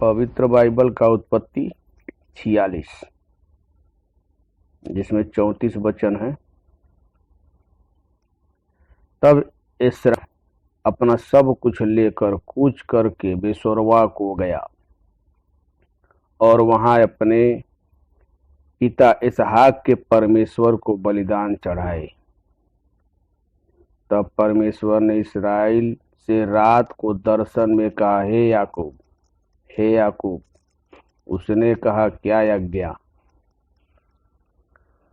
पवित्र बाइबल का उत्पत्ति 46, जिसमें 34 वचन हैं। तब इसरा अपना सब कुछ लेकर कूच करके बेसोरवा को गया और वहां अपने पिता इसहाक के परमेश्वर को बलिदान चढ़ाए। तब परमेश्वर ने इस्राएल से रात को दर्शन में कहा, हे याकूब, हे याकूब। उसने कहा, क्या आज्ञा?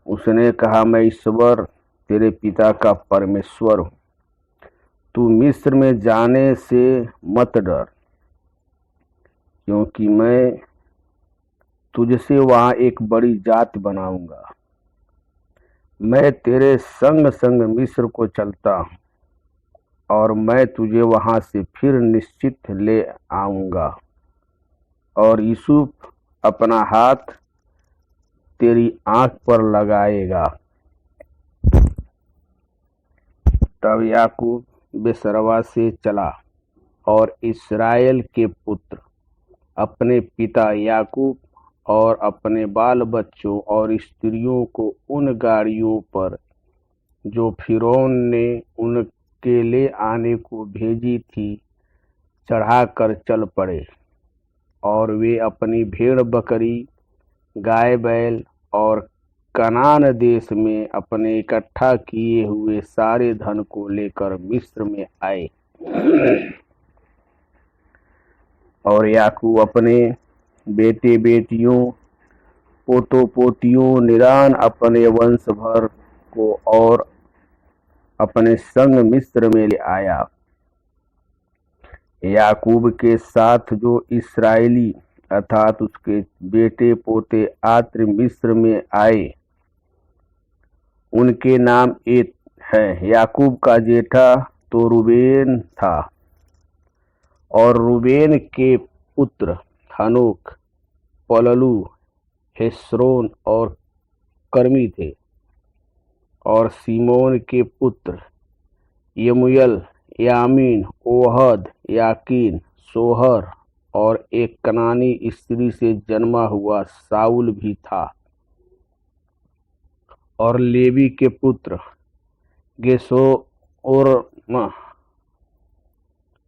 उसने कहा, मैं ईश्वर तेरे पिता का परमेश्वर हूँ। तू मिस्र में जाने से मत डर, क्योंकि मैं तुझसे वहां एक बड़ी जाति बनाऊंगा। मैं तेरे संग संग मिस्र को चलता हूँ और मैं तुझे वहां से फिर निश्चित ले आऊंगा। और यूसुफ अपना हाथ तेरी आंख पर लगाएगा। तब याकूब बेसरवा से चला और इस्राएल के पुत्र अपने पिता याकूब और अपने बाल बच्चों और स्त्रियों को उन गाड़ियों पर जो फिरौन ने उनके ले आने को भेजी थी चढ़ाकर चल पड़े। और वे अपनी भेड़ बकरी, गाय बैल और कनान देश में अपने इकट्ठा किए हुए सारे धन को लेकर मिस्र में आए। और याकूब अपने बेटे बेटियों, पोतों पोतियों, निरान अपने वंश भर को और अपने संग मिस्र में ले आया। याकूब के साथ जो इस्राएली अर्थात उसके बेटे पोते आत्र मिस्र में आए, उनके नाम एक है। याकूब का जेठा तो रूबेन था, और रूबेन के पुत्र हनोक, पललू, हेस्रोन और कर्मी थे। और सीमोन के पुत्र यमूएल, यामीन, ओहद, याकीन, सोहर और एक कनानी स्त्री से जन्मा हुआ साउल भी था। और लेवी के पुत्र गेशोन,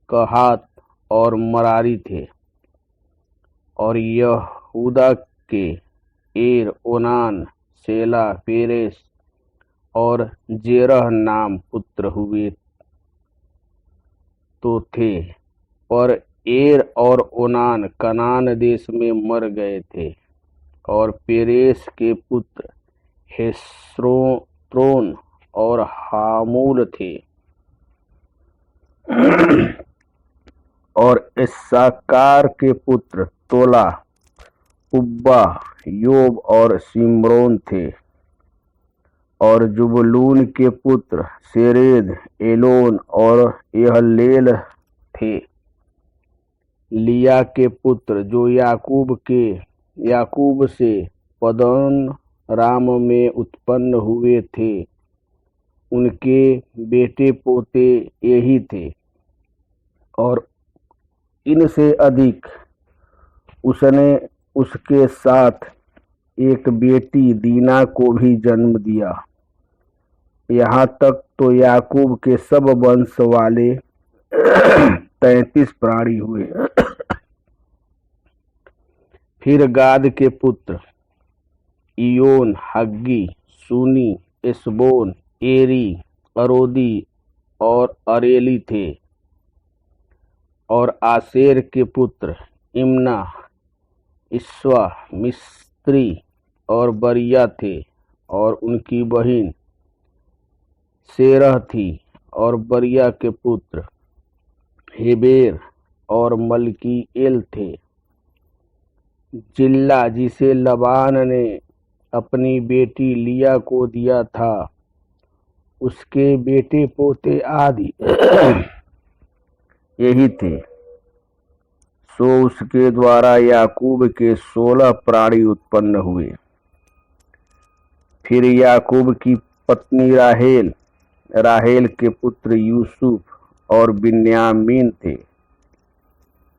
कहात और मरारी थे। और यहूदा के एर, ओनान, शेला, पेरेस और जेरह नाम पुत्र हुए तो थे, पर एर और ओनान कनान देश में मर गए थे। और पेरेस के पुत्र हेस्रोन और हामूल थे। और इस्साकार के पुत्र तोला, पुब्बा, योब और सिम्रोन थे। और जुबलून के पुत्र सेरेद, एलोन और यहलेल थे। लिया के पुत्र जो याकूब से पद्दन राम में उत्पन्न हुए थे, उनके बेटे पोते यही थे। और इनसे अधिक उसने उसके साथ एक बेटी दीना को भी जन्म दिया। यहाँ तक तो याकूब के सब वंश वाले 33 प्राणी हुए। फिर गाद के पुत्र इयोन, हग्गी, सूनी, एसबोन, एरी, अरोदी और अरेली थे। और आशेर के पुत्र इम्ना, इस्वा, मिस्त्री और बरिया थे। और उनकी बहन सेरह थी। और बरिया के पुत्र हेबेर और मल्कीएल थे। जिल्ला, जिसे लबान ने अपनी बेटी लिया को दिया था, उसके बेटे पोते आदि यही थे। सो उसके द्वारा याकूब के 16 प्राणी उत्पन्न हुए। फिर याकूब की पत्नी राहेल के पुत्र यूसुफ और बिन्यामीन थे।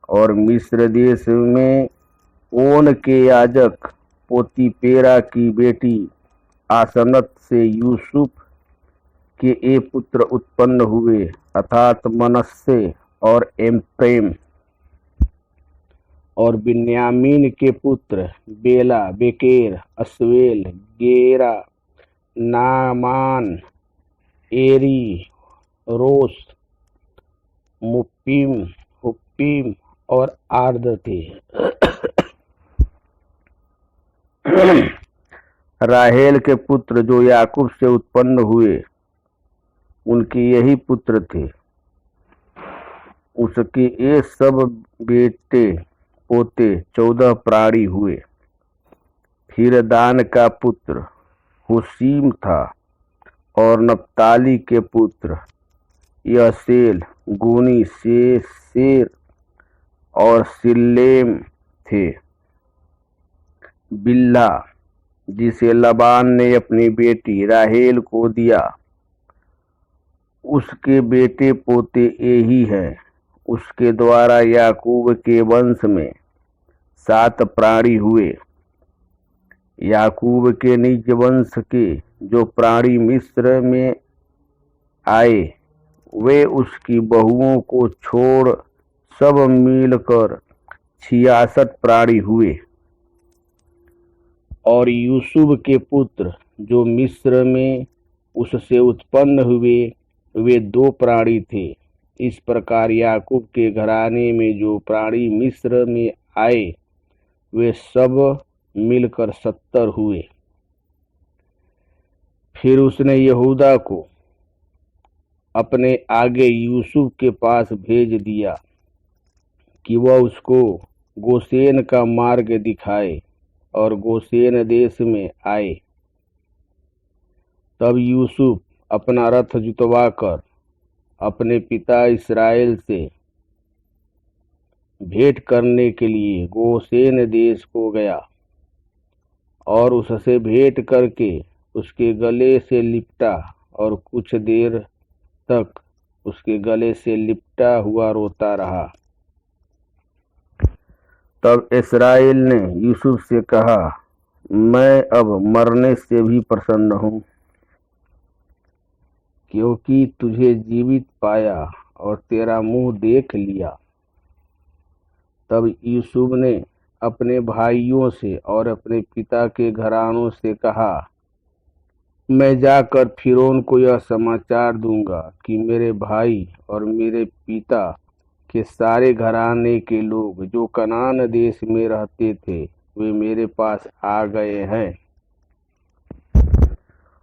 और मिस्र देश में ओन के याजक पोतीपेरा की बेटी आसनत से यूसुफ के ये पुत्र उत्पन्न हुए, अर्थात मनश्शे और एफ्रेम। और बिन्यामीन के पुत्र बेला, बेकेर, अस्वेल, गेरा, नामान, एरी, रोस, मुप्पीम, हुप्पीम और आर्द थे। राहेल के पुत्र जो याकूब से उत्पन्न हुए, उनके यही पुत्र थे। उसके ये सब बेटे पोते 14 प्राणी हुए। फिर दान का पुत्र हुसीम था, और नप्ताली के पुत्र यसेल, गूनी, शेर और सिल्लेम थे। बिल्हा, जिसे लबान ने अपनी बेटी राहेल को दिया, उसके बेटे पोते यही हैं। उसके द्वारा याकूब के वंश में 7 प्राणी हुए। याकूब के निज वंश के जो प्राणी मिस्र में आए, वे उसकी बहुओं को छोड़ सब मिलकर 66 प्राणी हुए। और यूसुफ के पुत्र जो मिस्र में उससे उत्पन्न हुए, वे 2 प्राणी थे। इस प्रकार याकूब के घराने में जो प्राणी मिस्र में आए, वे सब मिलकर 70 हुए। फिर उसने यहूदा को अपने आगे यूसुफ के पास भेज दिया कि वह उसको गोशेन का मार्ग दिखाए, और गोशेन देश में आए। तब यूसुफ अपना रथ जुतवाकर अपने पिता इस्राएल से भेंट करने के लिए गोशेन देश को गया, और उससे भेंट करके उसके गले से लिपटा, और कुछ देर तक उसके गले से लिपटा हुआ रोता रहा। तब इस्राएल ने यूसुफ से कहा, मैं अब मरने से भी प्रसन्न हूँ, क्योंकि तुझे जीवित पाया और तेरा मुंह देख लिया। तब यूसुफ ने अपने भाइयों से और अपने पिता के घरानों से कहा, मैं जाकर फिरौन को यह समाचार दूंगा कि मेरे भाई और मेरे पिता के सारे घराने के लोग जो कनान देश में रहते थे, वे मेरे पास आ गए हैं,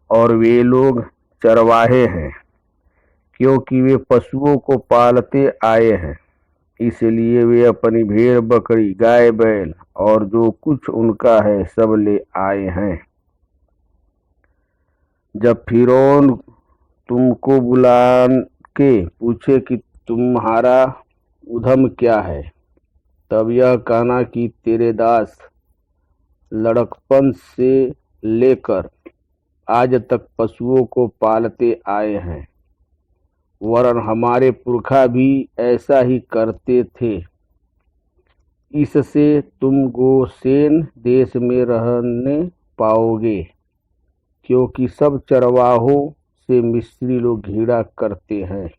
और वे लोग चरवाहे हैं, क्योंकि वे पशुओं को पालते आए हैं। इसलिए वे अपनी भेड़ बकरी, गाय बैल और जो कुछ उनका है सब ले आए हैं। जब फिरौन तुमको बुला के पूछे कि तुम्हारा उधम क्या है, तब यह कहना कि तेरे दास लड़कपन से लेकर आज तक पशुओं को पालते आए हैं, वरन हमारे पुरखा भी ऐसा ही करते थे। इससे तुम गोशेन देश में रहने पाओगे, क्योंकि सब चरवाहों से मिस्री लोग घृणा करते हैं।